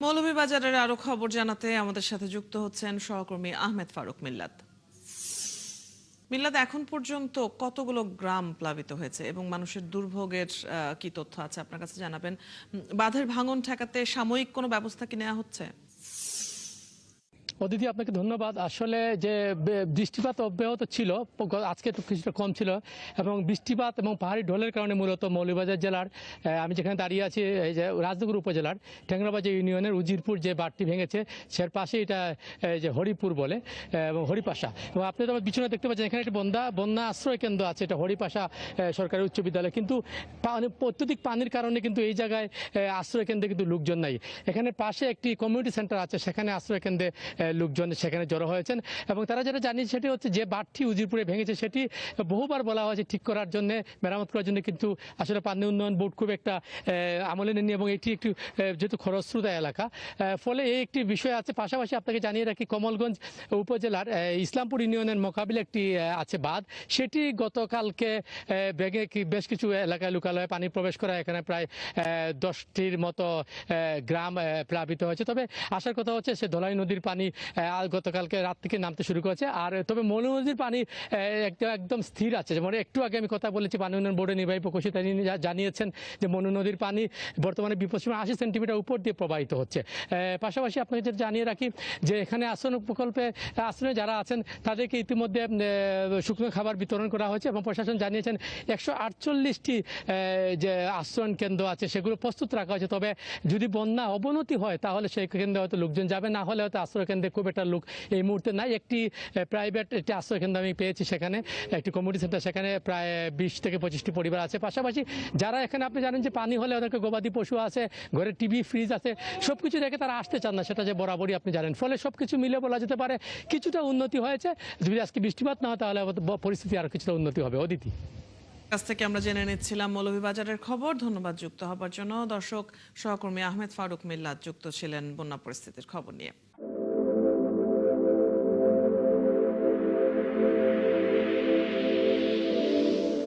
মৌলভীবাজারের আরো খবর জানাতে আমাদের সাথে যুক্ত হচ্ছেন সহকর্মী আহমেদ ফারুক মিল্লাত। মিল্লাত, এখন পর্যন্ত কতগুলো গ্রাম প্লাবিত হয়েছে এবং মানুষের দুর্ভোগের কি তথ্য আছে আপনার কাছে জানাবেন? বাঁধের ভাঙন ঠেকাতে সাময়িক কোনো ব্যবস্থা কি নেওয়া হচ্ছে? অদিতি, আপনাকে ধন্যবাদ। আসলে যে বৃষ্টিপাত অব্যাহত ছিল, আজকে একটু কিছুটা কম ছিল, এবং বৃষ্টিপাত এবং পাহাড়ি ঢলের কারণে মূলত মৌলভীবাজার জেলার আমি যেখানে দাঁড়িয়ে আছি, এই যে রাজনগর উপজেলার টেংরাবাজার ইউনিয়নের উজিরপুর যে বাঁধটি ভেঙেছে, সের পাশে এটা যে হরিপুর বলে এবং হরিপাশা, এবং আপনি তো পিছনে দেখতে পাচ্ছেন এখানে একটা বন্যা আশ্রয় কেন্দ্র আছে, এটা হরিপাশা সরকারি উচ্চ বিদ্যালয়। কিন্তু অত্যধিক পানির কারণে কিন্তু এই জায়গায় আশ্রয় কেন্দ্রে কিন্তু লোকজন নাই। এখানে পাশে একটি কমিউনিটি সেন্টার আছে, সেখানে আশ্রয় কেন্দ্রে লোকজন সেখানে জড়ো হয়েছেন, এবং তারা যেটা জানিয়েছে সেটি হচ্ছে যে বাঁধটি উজিরপুরে ভেঙেছে সেটি বহুবার বলা হয়েছে ঠিক করার জন্য, মেরামত করার জন্য, কিন্তু আসলে পানি উন্নয়ন বোর্ড খুব একটা আমলে নেননি, এবং এটি একটু যেহেতু খরস্রোতা এলাকা, ফলে এই একটি বিষয় আছে। পাশাপাশি আপনাকে জানিয়ে রাখি, কমলগঞ্জ উপজেলার ইসলামপুর ইউনিয়নের মোকাবিলে একটি আছে বাঁধ, সেটি গতকালকে ভেঙে বেশ কিছু এলাকায় লোকালয়ে পানি প্রবেশ করা, এখানে প্রায় 10টির মতো গ্রাম প্লাবিত হয়েছে। তবে আসার কথা হচ্ছে সে ধলাই নদীর পানি গতকালকে রাত থেকে নামতে শুরু করেছে। আর তবে মনু নদীর পানি একদম স্থির আছে। যেমন একটু আগে আমি কথা বলেছি, পানি উন্নয়ন বোর্ডের নির্বাহী প্রকৌশলী তিনি জানিয়েছেন যে মনু নদীর পানি বর্তমানে বিপদসীমা 80 সেন্টিমিটার উপর দিয়ে প্রবাহিত হচ্ছে। পাশাপাশি আপনাকে যেটা জানিয়ে রাখি যে এখানে আশ্রয় প্রকল্পে আশ্রয়ে যারা আছেন তাদেরকে ইতিমধ্যে শুকনো খাবার বিতরণ করা হয়েছে, এবং প্রশাসন জানিয়েছেন 148টি যে আশ্রয়ণ কেন্দ্র আছে সেগুলো প্রস্তুত রাখা হয়েছে। তবে যদি বন্যা অবনতি হয় তাহলে সেই কেন্দ্রে হয়তো লোকজন যাবে, না হলে হয়তো আশ্রয় কেন্দ্রে খুব একটা লোক এই মুহূর্তে নাই। একটি প্রাইভেট একটি আশ্রয় কেন্দ্র আমি পেয়েছি, সেখানে একটি কমিউনিটি সেন্টার, সেখানে প্রায় 20 থেকে 25টি পরিবার আছে। পাশাপাশি যারা এখানে, আপনি জানেন যে পানি হলে ওদেরকে গবাদি পশু আছে, ঘরে টিভি ফ্রিজ আছে, সব কিছু রেখে তারা আসতে চান না, সেটা যে বরাবরই আপনি জানেন। ফলে সব কিছু মিলে বলা যেতে পারে কিছুটা উন্নতি হয়েছে। যদি আজকে বৃষ্টিপাত না হয় তাহলে পরিস্থিতি আরও কিছুটা উন্নতি হবে। অদিতি, কাছ থেকে আমরা জেনে নিচ্ছিলাম মৌলভীবাজারের খবর। ধন্যবাদ যুক্ত হবার জন্য। দর্শক, সহকর্মী আহমেদ ফারুক মিল্লাত যুক্ত ছিলেন বন্যা পরিস্থিতির খবর নিয়ে।